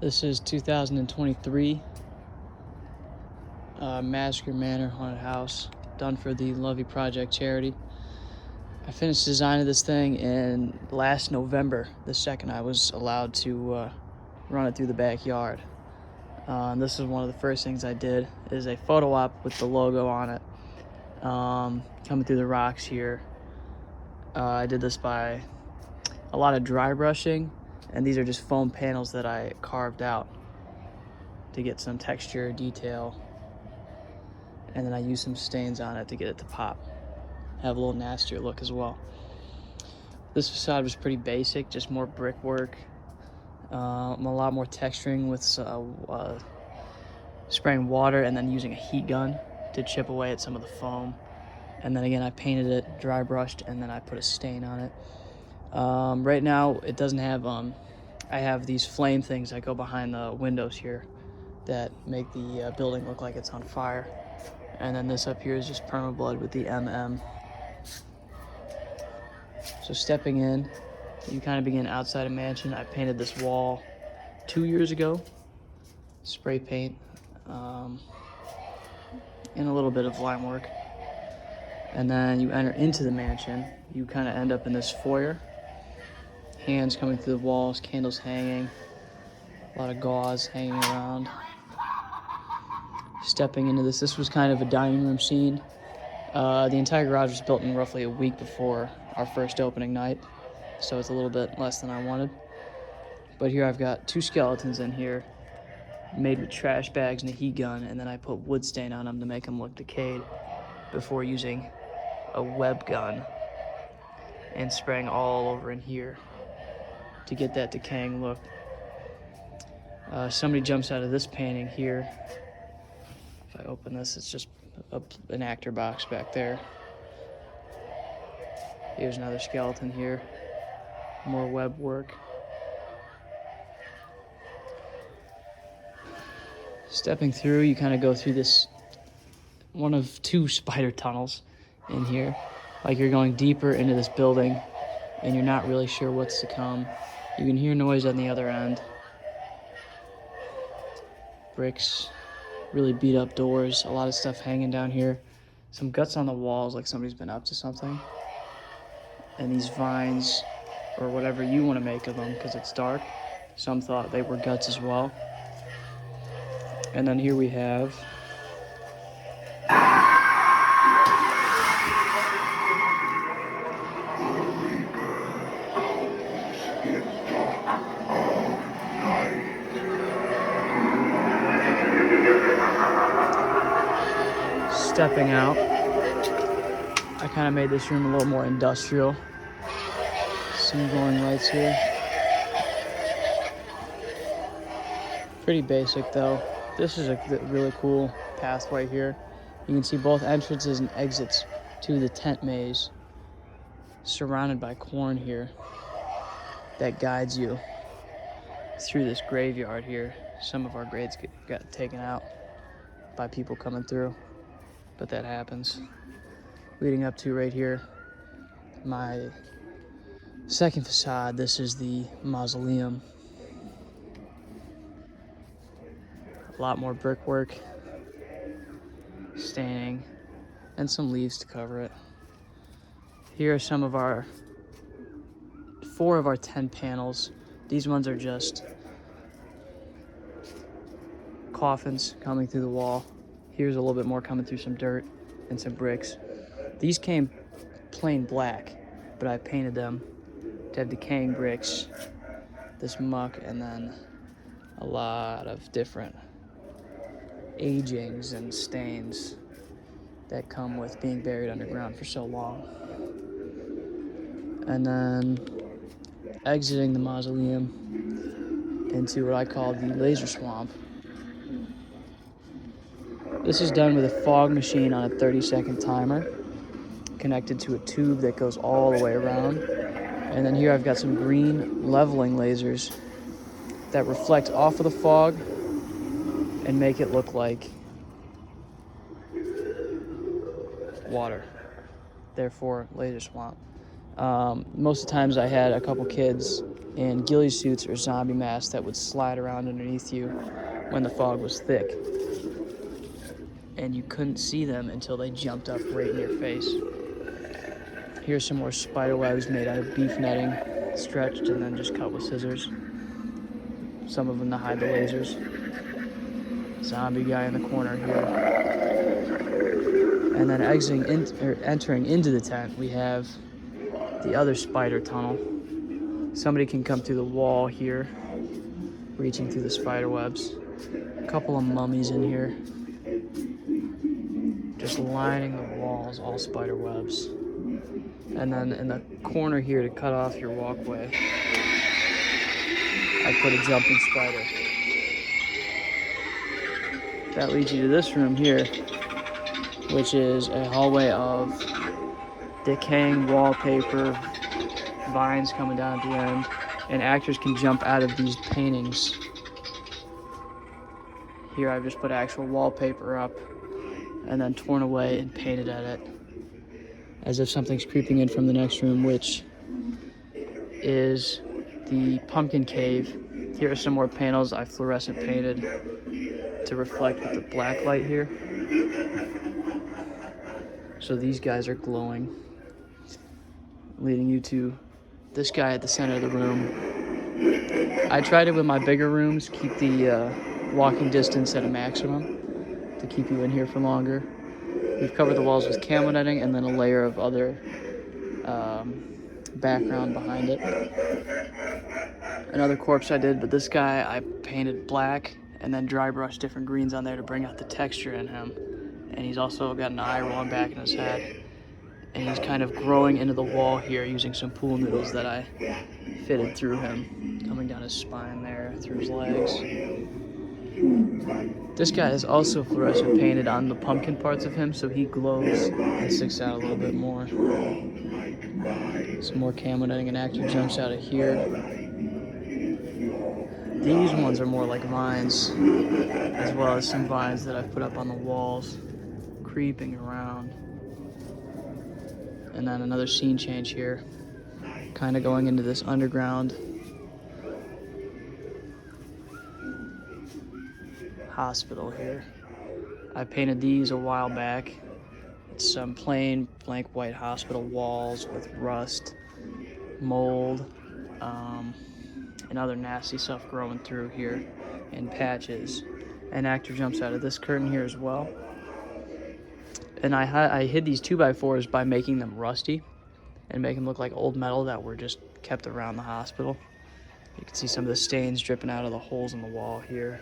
This is 2023 Massacre Manor Haunted House, done for the Lovey Project charity. I finished designing this thing in last November, the second I was allowed to run it through the backyard. And this is one of the first things I did, is a photo op with the logo on it, coming through the rocks here. I did this by a lot of dry brushing, and these are just foam panels that I carved out to get some texture, detail, and then I used some stains on it to get it to pop. Have a little nastier look as well. This facade was pretty basic, just more brickwork, a lot more texturing with spraying water and then using a heat gun to chip away at some of the foam. And then again, I painted it, dry brushed, and then I put a stain on it. Right now, it doesn't have, I have these flame things that go behind the windows here that make the building look like it's on fire. And then this up here is just permablood with the MM. So stepping in, you kind of begin outside a mansion. I painted this wall 2 years ago, spray paint, and a little bit of lime work. And then you enter into the mansion. You kind of end up in this foyer. Hands coming through the walls, candles hanging, a lot of gauze hanging around. Stepping into this was kind of a dining room scene. The entire garage was built in roughly a week before our first opening night, so it's a little bit less than I wanted. But here I've got 2 skeletons in here, made with trash bags and a heat gun, and then I put wood stain on them to make them look decayed before using a web gun and spraying all over in here to get that decaying look. Somebody jumps out of this painting here. If I open this, it's just an actor box back there. Here's another skeleton here. More web work. Stepping through, you kind of go through this one of 2 spider tunnels in here. Like you're going deeper into this building and you're not really sure what's to come. You can hear noise on the other end. Bricks, really beat up doors, a lot of stuff hanging down here. Some guts on the walls, like somebody's been up to something. And these vines, or whatever you want to make of them, because it's dark. Some thought they were guts as well. And then here we have stepping out. I kind of made this room a little more industrial. Some glowing lights here. Pretty basic though. This is a really cool pathway here. You can see both entrances and exits to the tent maze, surrounded by corn here that guides you through this graveyard here. Some of our graves got taken out by people coming through, but that happens. Leading up to right here, my second facade, this is the mausoleum. A lot more brickwork, staining, and some leaves to cover it. Here are some of our 4 of our 10 panels. These ones are just coffins coming through the wall. Here's a little bit more coming through some dirt and some bricks. These came plain black, but I painted them to have decaying bricks, this muck, and then a lot of different agings and stains that come with being buried underground for so long. And then exiting the mausoleum into what I call the laser swamp. This is done with a fog machine on a 30-second timer, connected to a tube that goes all the way around. And then here I've got some green leveling lasers that reflect off of the fog and make it look like water, therefore laser swamp. Most of the times I had a couple kids in ghillie suits or zombie masks that would slide around underneath you when the fog was thick. And you couldn't see them until they jumped up right in your face. Here's some more spider webs made out of beef netting, stretched and then just cut with scissors. Some of them to hide the lasers. Zombie guy in the corner here. And then entering into the tent, we have the other spider tunnel. Somebody can come through the wall here, reaching through the spider webs. A couple of mummies in here, just lining the walls, all spider webs. And then in the corner here to cut off your walkway, I put a jumping spider. That leads you to this room here, which is a hallway of decaying wallpaper, vines coming down at the end, and actors can jump out of these paintings. Here I've just put actual wallpaper up and then torn away and painted at it as if something's creeping in from the next room, which is the pumpkin cave. Here are some more panels I fluorescent painted to reflect with the black light here. So these guys are glowing, leading you to this guy at the center of the room. I tried it with my bigger rooms, keep the walking distance at a maximum to keep you in here for longer. We've covered the walls with camo netting and then a layer of other background behind it. Another corpse I did, but this guy I painted black and then dry brushed different greens on there to bring out the texture in him. And he's also got an eye rolling back in his head. And he's kind of growing into the wall here using some pool noodles that I fitted through him, coming down his spine there, through his legs. This guy is also fluorescent painted on the pumpkin parts of him, so he glows and sticks out a little bit more. Some more camo netting, an actor jumps out of here. These ones are more like vines, as well as some vines that I've put up on the walls, creeping around. And then another scene change here, kind of going into this underground hospital here. I painted these a while back. It's some plain blank white hospital walls with rust, mold, and other nasty stuff growing through here in patches. An actor jumps out of this curtain here as well. And I hid these 2x4s by making them rusty and make them look like old metal that were just kept around the hospital. You can see some of the stains dripping out of the holes in the wall here.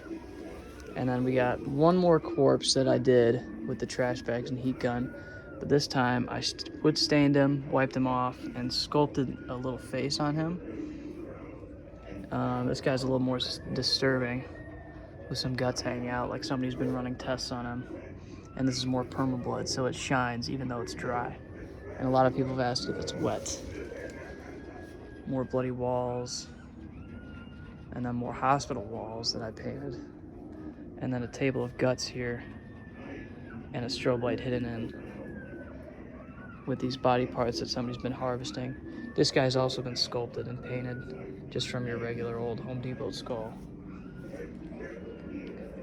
And then we got one more corpse that I did with the trash bags and heat gun. But this time I wood stained him, wiped him off, and sculpted a little face on him. This guy's a little more disturbing with some guts hanging out, like somebody's been running tests on him. And this is more permablood, so it shines even though it's dry. And a lot of people have asked if it's wet. More bloody walls, and then more hospital walls that I painted. And then a table of guts here, and a strobe light hidden in with these body parts that somebody's been harvesting. This guy's also been sculpted and painted just from your regular old Home Depot skull.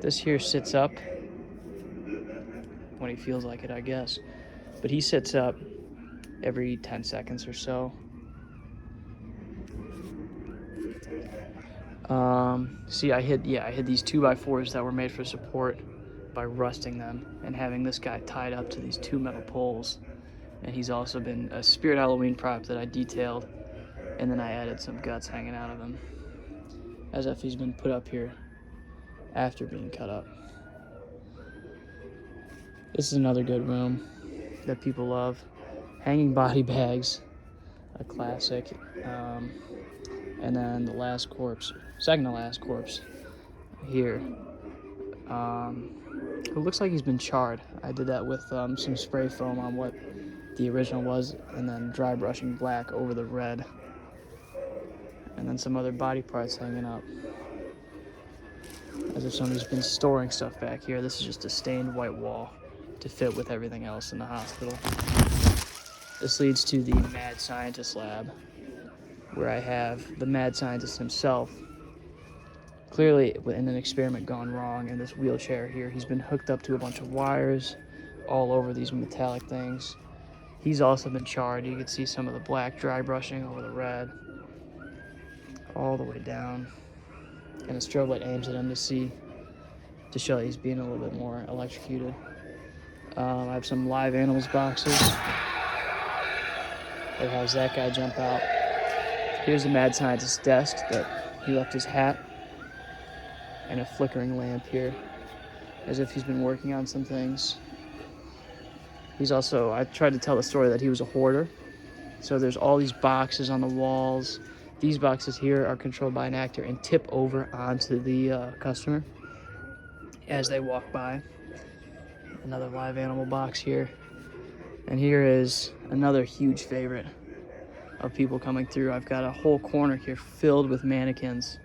This here sits up when he feels like it, I guess. But he sits up every 10 seconds or so. See, I hid these 2x4s that were made for support by rusting them and having this guy tied up to these two metal poles. And he's also been a Spirit Halloween prop that I detailed, and then I added some guts hanging out of him, as if he's been put up here after being cut up. This is another good room that people love. Hanging body bags, a classic. And then the last corpse, second to last corpse here, who looks like he's been charred. I did that with some spray foam on what the original was, and then dry brushing black over the red. And then some other body parts hanging up, as if somebody's been storing stuff back here. This is just a stained white wall to fit with everything else in the hospital. This leads to the mad scientist lab. where I have the mad scientist himself, clearly in an experiment gone wrong in this wheelchair here. He's been hooked up to a bunch of wires all over these metallic things. He's also been charred. You can see some of the black dry brushing over the red all the way down. And a strobe light aims at him to show he's being a little bit more electrocuted. I have some live animals boxes. It has that guy jump out. Here's the mad scientist's desk that he left his hat and a flickering lamp here, as if he's been working on some things. I tried to tell the story that he was a hoarder. So there's all these boxes on the walls. These boxes here are controlled by an actor and tip over onto the customer as they walk by. Another live animal box here. And here is another huge favorite of people coming through. I've got a whole corner here filled with mannequins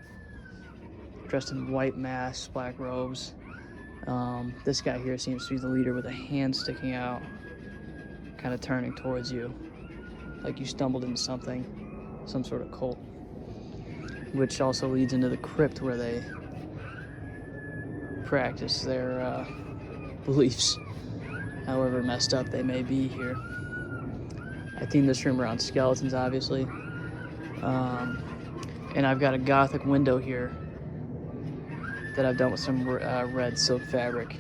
dressed in white masks, black robes. This guy here seems to be the leader with a hand sticking out, kind of turning towards you, like you stumbled into something, some sort of cult, which also leads into the crypt where they practice their beliefs, however messed up they may be here. I themed this room around skeletons, obviously. And I've got a gothic window here that I've done with some red silk fabric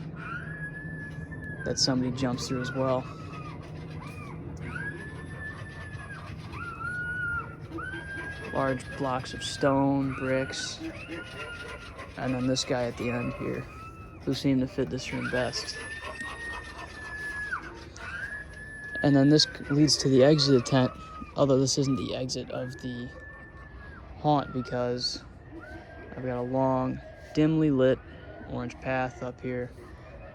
that somebody jumps through as well. Large blocks of stone, bricks, and then this guy at the end here, who seemed to fit this room best. And then this leads to the exit of the tent, although this isn't the exit of the haunt because I've got a long, dimly lit orange path up here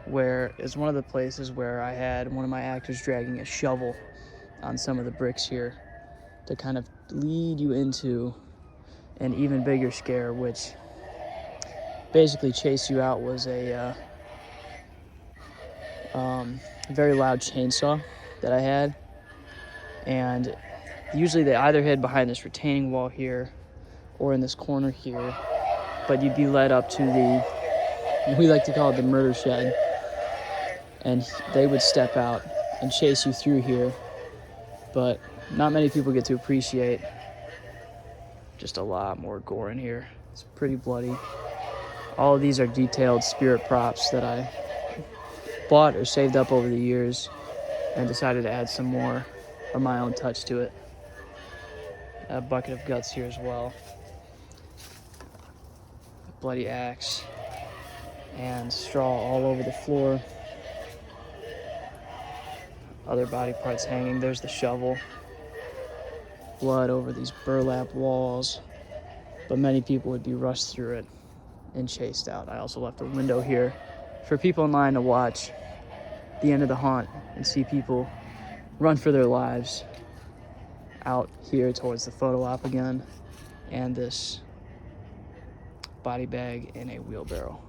where it's one of the places where I had one of my actors dragging a shovel on some of the bricks here to kind of lead you into an even bigger scare, which basically chased you out was a very loud chainsaw that I had. And usually they either hid behind this retaining wall here or in this corner here, but you'd be led up to we like to call it the murder shed, and they would step out and chase you through here, but not many people get to appreciate just a lot more gore in here. It's pretty bloody. All of these are detailed spirit props that I bought or saved up over the years and decided to add some more of my own touch to it. A bucket of guts here as well. A bloody axe and straw all over the floor. Other body parts hanging. There's the shovel. Blood over these burlap walls. But many people would be rushed through it and chased out. I also left a window here for people in line to watch the end of the haunt and see people run for their lives out here towards the photo op again and this body bag in a wheelbarrow.